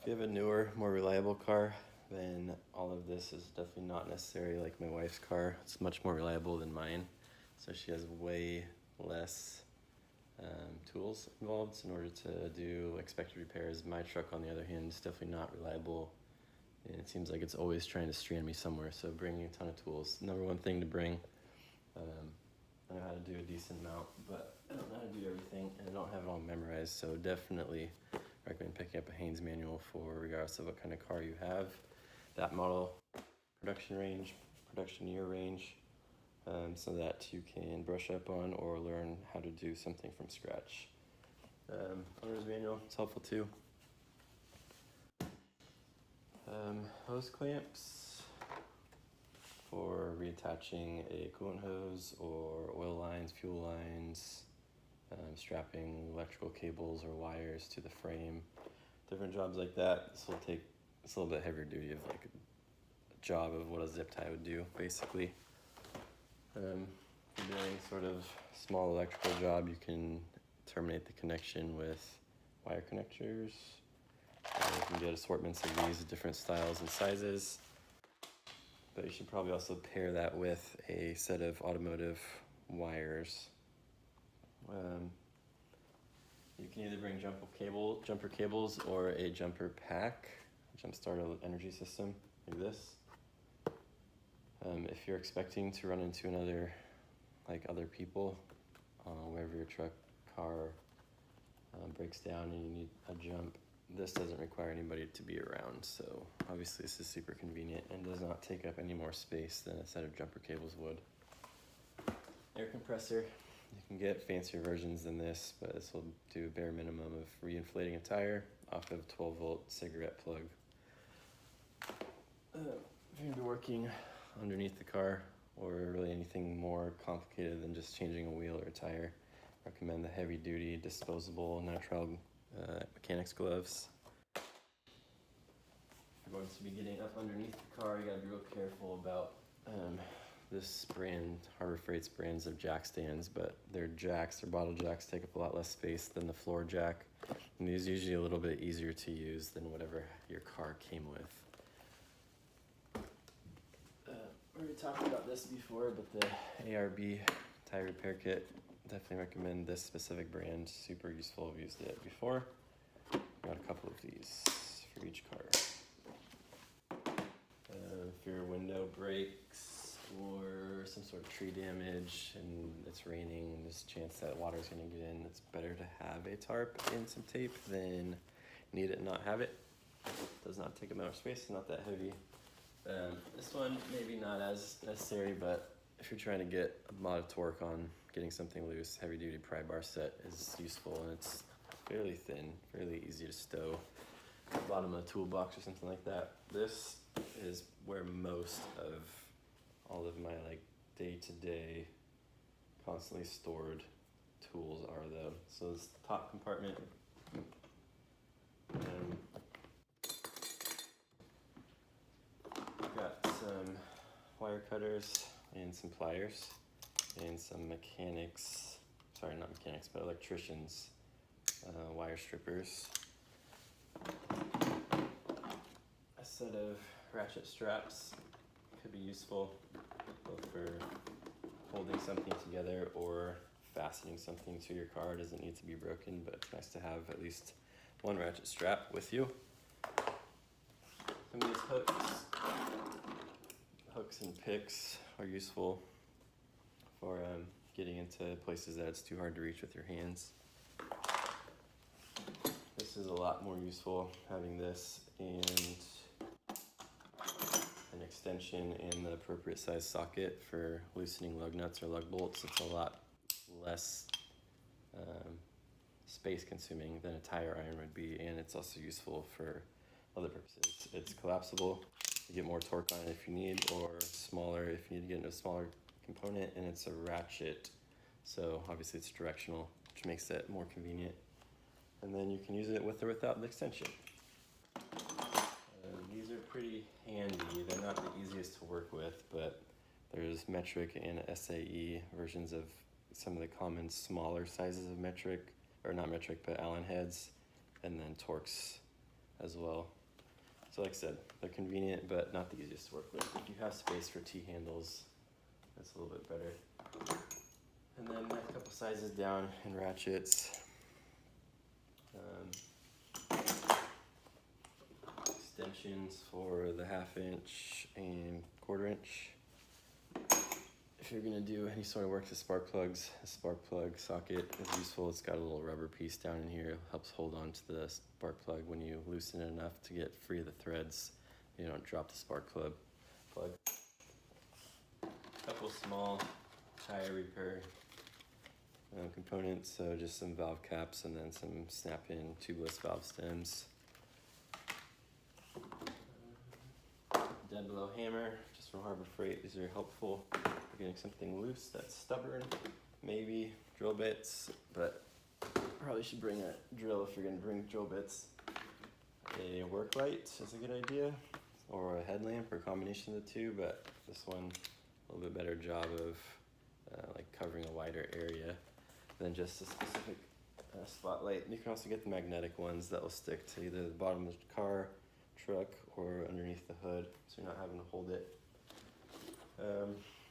If you have a newer, more reliable car, then all of this is definitely not necessary. Like my wife's car, it's much more reliable than mine. So she has way less tools involved in order to do expected repairs. My truck, on the other hand, is definitely not reliable. And it seems like it's always trying to strand me somewhere. So bringing a ton of tools, number one thing to bring. I know how to do a decent amount, but I don't know how to do everything, and I don't have it all memorized. So definitely recommend picking up a Haynes manual for regardless of what kind of car you have. That model, production range, production year range, so that you can brush up on or learn how to do something from scratch. Owner's manual, it's helpful too. Hose clamps for reattaching a coolant hose or oil lines, fuel lines, strapping electrical cables or wires to the frame, different jobs like that. It's a little bit heavier duty of like a job of what a zip tie would do, basically. If you're doing sort of small electrical job, you can terminate the connection with wire connectors. You can get assortments of these different styles and sizes, but you should probably also pair that with a set of automotive wires. You can either bring jumper cables or a jumper pack, jump start energy system like this. If you're expecting to run into other people, wherever your car breaks down and you need a jump, this doesn't require anybody to be around. So obviously this is super convenient and does not take up any more space than a set of jumper cables would. Air compressor. You can get fancier versions than this, but this will do a bare minimum of reinflating a tire off of 12-volt cigarette plug. If you're going to be working underneath the car or really anything more complicated than just changing a wheel or a tire, recommend the heavy-duty disposable nitrile mechanics gloves. If you're going to be getting up underneath the car, you got to be real careful about this brand, Harbor Freight's brands of jack stands, but their bottle jacks take up a lot less space than the floor jack, and these are usually a little bit easier to use than whatever your car came with. We already talked about this before, but the ARB tire repair kit, definitely recommend this specific brand. Super useful. I've used it before. Got a couple of these for each car. If your window breaks or some sort of tree damage and it's raining and there's a chance that water's going to get in, it's better to have a tarp and some tape than need it and not have it. It does not take up much space, it's not that heavy. This one maybe not as necessary, but if you're trying to get a lot of torque on getting something loose, heavy duty pry bar set is useful, and it's fairly thin, fairly easy to stow at the bottom of a toolbox or something like that. This is where most of all of my day-to-day constantly stored tools are though. So this top compartment, I've got some wire cutters and some pliers and some electricians wire strippers, a set of ratchet straps could be useful both for holding something together or fastening something to your car. It doesn't need to be broken, but it's nice to have at least one ratchet strap with you. Some of these hooks and picks are useful for getting into places that it's too hard to reach with your hands. This is a lot more useful, having this and an extension and the appropriate size socket for loosening lug nuts or lug bolts. It's a lot less space consuming than a tire iron would be, and it's also useful for other purposes. It's collapsible, you get more torque on it if you need, or smaller if you need to get into a smaller component, and it's a ratchet, so obviously it's directional, which makes it more convenient. And then you can use it with or without the extension. These are pretty handy. They're not the easiest to work with, but there's metric and SAE versions of some of the common smaller sizes of metric, or not metric, but Allen heads, and then Torx as well. So like I said, they're convenient, but not the easiest to work with. If you have space for T-handles, that's a little bit better. And then a couple sizes down in ratchets. Extensions for the 1/2 inch and 1/4 inch. If you're gonna do any sort of work with spark plugs, a spark plug socket is useful. It's got a little rubber piece down in here. It helps hold on to the spark plug when you loosen it enough to get free of the threads. You don't drop the spark plug. A couple small tire repair components, so just some valve caps and then some snap-in tubeless valve stems. Dead below hammer, just from Harbor Freight. These are helpful for getting something loose that's stubborn. Maybe drill bits, but probably should bring a drill if you're gonna bring drill bits. A work light is a good idea, or a headlamp, or a combination of the two, but this one a little bit better job of like covering a wider area than just a specific spotlight. And you can also get the magnetic ones that will stick to either the bottom of the car, truck, or underneath the hood, so you're not having to hold it.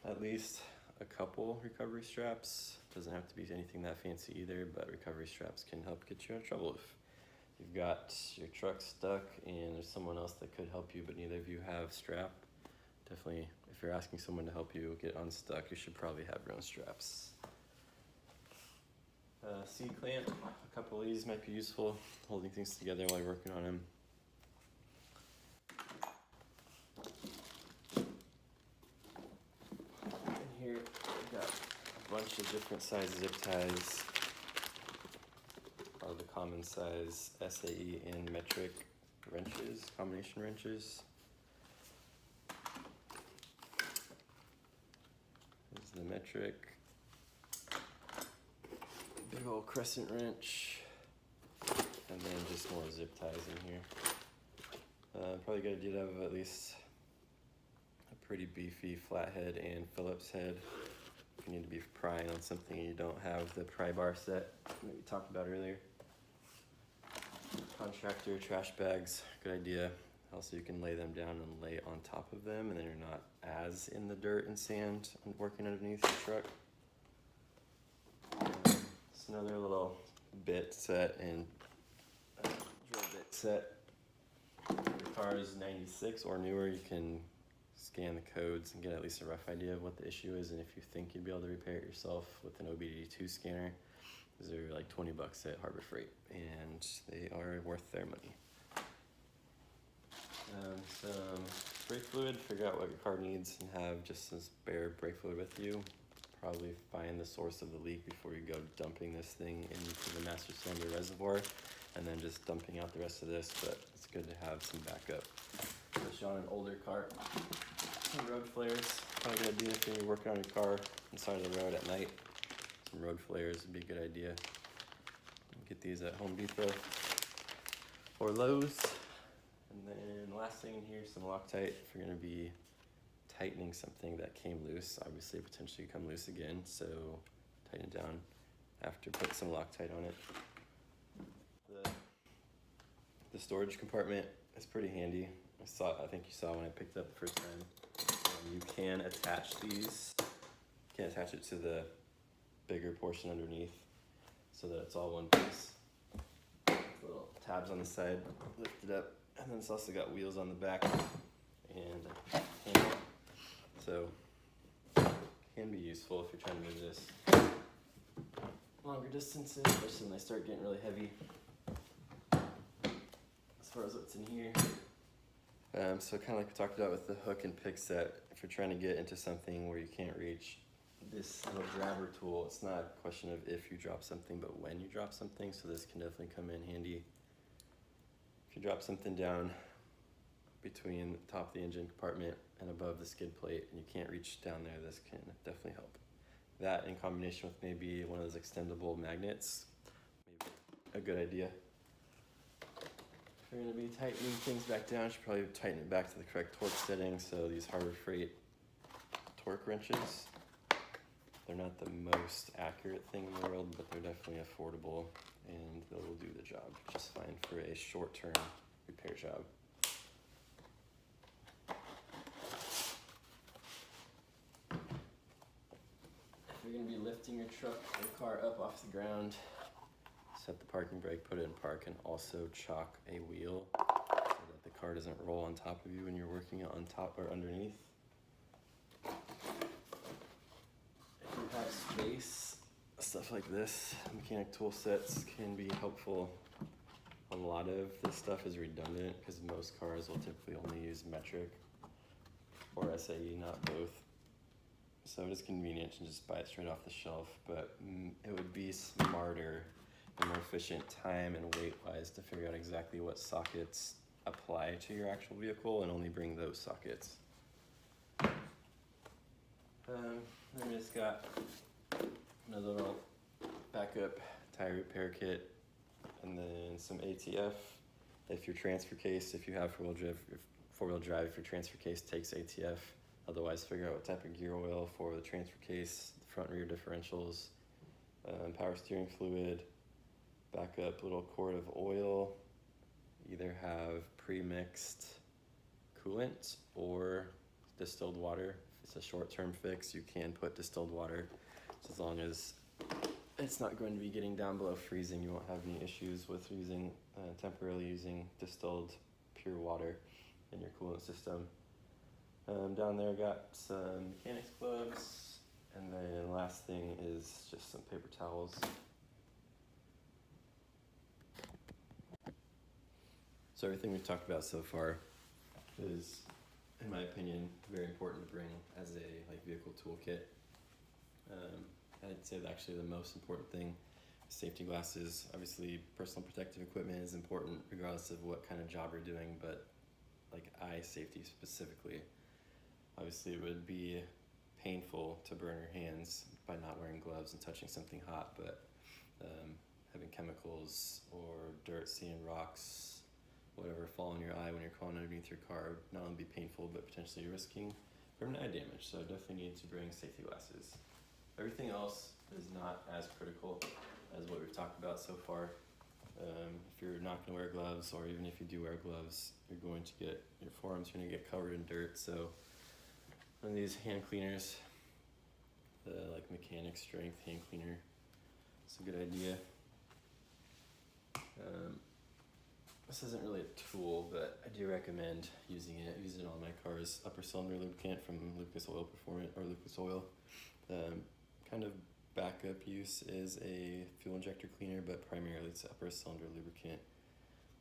At least a couple recovery straps. Doesn't have to be anything that fancy either, but recovery straps can help get you out of trouble if you've got your truck stuck and there's someone else that could help you, but neither of you have strap. Definitely, if you're asking someone to help you get unstuck, you should probably have your own straps. C-clamp, a couple of these might be useful, holding things together while you're working on them. And here we've got a bunch of different size zip ties. Are the common size SAE and metric wrenches, combination wrenches. Here's the metric. Big old crescent wrench, and then just more zip ties in here. Probably a good idea to have at least a pretty beefy flathead and Phillips head. If you need to be prying on something and you don't have the pry bar set that we talked about earlier. Contractor trash bags, good idea. Also, you can lay them down and lay on top of them, and then you're not as in the dirt and sand and working underneath your truck. It's another little bit set and drill bit set. If your car is 96 or newer, you can scan the codes and get at least a rough idea of what the issue is, and if you think you'd be able to repair it yourself with an OBD2 scanner, these are like $20 at Harbor Freight, and they are worth their money. Some brake fluid, figure out what your car needs and have just some spare brake fluid with you. Probably find the source of the leak before you go dumping this thing into the master cylinder reservoir and then just dumping out the rest of this, but it's good to have some backup. Especially on an older car. Some road flares, kind of a good idea if you're working on your car on the side of the road at night. Some road flares would be a good idea. Get these at Home Depot or Lowe's. And then last thing in here, some Loctite. If you're gonna be tightening something that came loose, obviously potentially come loose again, so tighten it down after putting some Loctite on it. The storage compartment is pretty handy. I think you saw when I picked it up the first time. You can attach these. You can attach it to the bigger portion underneath so that it's all one piece. Little tabs on the side, lift it up, and then it's also got wheels on the back and a handle. So can be useful if you're trying to move this longer distances, especially when they start getting really heavy. As far as what's in here, so kind of like we talked about with the hook and pick set, if you're trying to get into something where you can't reach this little grabber tool, it's not a question of if you drop something, but when you drop something, so this can definitely come in handy. If you drop something down between the top of the engine compartment and above the skid plate and you can't reach down there, this can definitely help. That in combination with maybe one of those extendable magnets, maybe a good idea. If you're going to be tightening things back down, you should probably tighten it back to the correct torque setting. So these Harbor Freight torque wrenches, they're not the most accurate thing in the world, but they're definitely affordable and they will do the job just fine for a short-term repair job. If you're gonna be lifting your car up off the ground, set the parking brake, put it in park, and also chalk a wheel so that the car doesn't roll on top of you when you're working on top or underneath. If you have space, stuff like this, mechanic tool sets can be helpful. A lot of this stuff is redundant because most cars will typically only use metric or SAE, not both. So it is convenient to just buy it straight off the shelf, but it would be smarter and more efficient time and weight-wise to figure out exactly what sockets apply to your actual vehicle and only bring those sockets. Then we just got another little backup tire repair kit, and then some ATF. If your transfer case, if you have four-wheel drive, if your transfer case takes ATF, otherwise figure out what type of gear oil for the transfer case, front and rear differentials, power steering fluid, backup little quart of oil. Either have pre-mixed coolant or distilled water. If it's a short-term fix, you can put distilled water, as long as it's not going to be getting down below freezing. You won't have any issues with temporarily using distilled pure water in your coolant system. Down there, got some mechanics gloves, and then last thing is just some paper towels. So everything we've talked about so far is, in my opinion, very important to bring as a vehicle toolkit. I'd say that actually the most important thing is safety glasses. Obviously, personal protective equipment is important regardless of what kind of job you're doing, but like eye safety specifically. Obviously, it would be painful to burn your hands by not wearing gloves and touching something hot, but having chemicals or dirt, sand, rocks, whatever fall in your eye when you're crawling underneath your car would not only be painful, but potentially risking permanent eye damage. So definitely need to bring safety glasses. Everything else is not as critical as what we've talked about so far. If you're not going to wear gloves, or even if you do wear gloves, you're going to get your forearms are going to get covered in dirt. So one of these hand cleaners, the mechanic strength hand cleaner, it's a good idea. This isn't really a tool, but I do recommend using it. I use it on my car's upper cylinder lubricant from Lucas Oil Performance or Lucas Oil. Kind of backup use is a fuel injector cleaner, but primarily it's upper cylinder lubricant.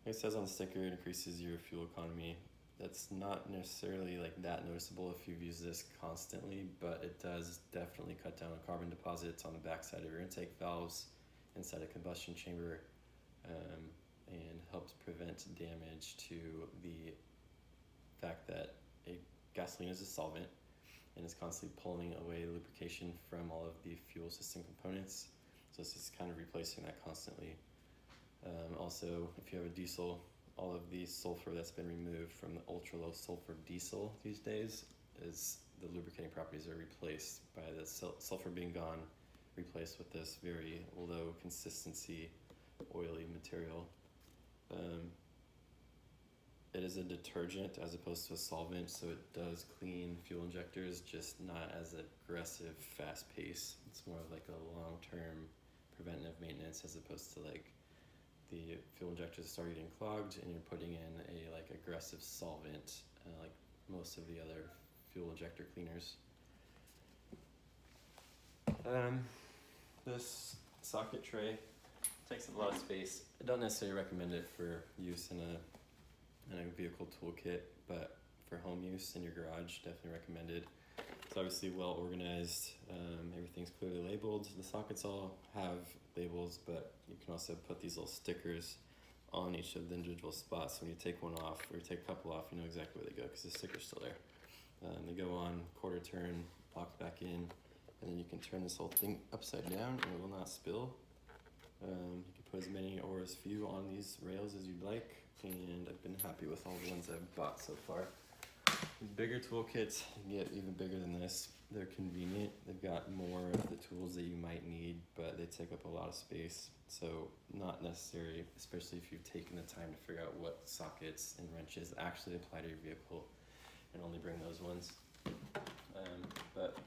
Like it says on the sticker, it increases your fuel economy. That's not necessarily that noticeable if you've used this constantly, but it does definitely cut down on carbon deposits on the backside of your intake valves, inside a combustion chamber, and helps prevent damage to the fact that gasoline is a solvent and is constantly pulling away lubrication from all of the fuel system components. So this is kind of replacing that constantly. Also, if you have a diesel, all of the sulfur that's been removed from the ultra low sulfur diesel these days is the lubricating properties are replaced by the sulfur being gone, replaced with this very low consistency oily material. It is a detergent as opposed to a solvent, so it does clean fuel injectors, just not as aggressive, fast pace. It's more of a long-term preventive maintenance as opposed to the fuel injectors start getting clogged and you're putting in a aggressive solvent like most of the other fuel injector cleaners. This socket tray takes up a lot of space. I don't necessarily recommend it for use in a vehicle toolkit, but for home use in your garage, definitely recommended. It's obviously well organized. Everything's clearly labeled. The sockets all have labels, but you can also put these little stickers on each of the individual spots. So when you take one off or you take a couple off, you know exactly where they go because the sticker's still there. They go on quarter turn, lock back in, and then you can turn this whole thing upside down and it will not spill. You can put as many or as few on these rails as you'd like, and I've been happy with all the ones I've bought so far. These bigger toolkits get even bigger than this. They're convenient. They've got more of the tools that you might need, but they take up a lot of space. So not necessary, especially if you've taken the time to figure out what sockets and wrenches actually apply to your vehicle and only bring those ones. But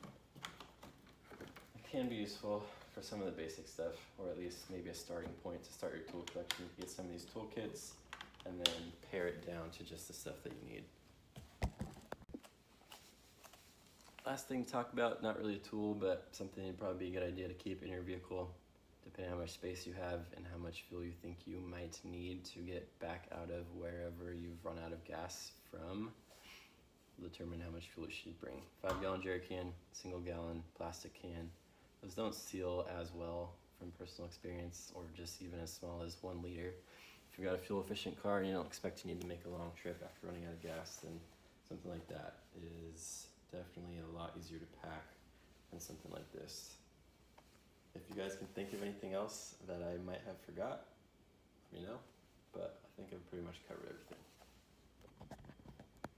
it can be useful for some of the basic stuff, or at least maybe a starting point to start your tool collection. You get some of these toolkits and then pare it down to just the stuff that you need. Last thing to talk about, not really a tool, but something that'd probably be a good idea to keep in your vehicle, depending on how much space you have and how much fuel you think you might need to get back out of wherever you've run out of gas from. Determine how much fuel you should bring. 5-gallon jerry can, single gallon plastic can. Those don't seal as well from personal experience, or just even as small as 1 liter. If you've got a fuel efficient car and you don't expect you need to make a long trip after running out of gas, then something like that is definitely a lot easier to pack than something like this. If you guys can think of anything else that I might have forgot, let me know, but I think I've pretty much covered everything.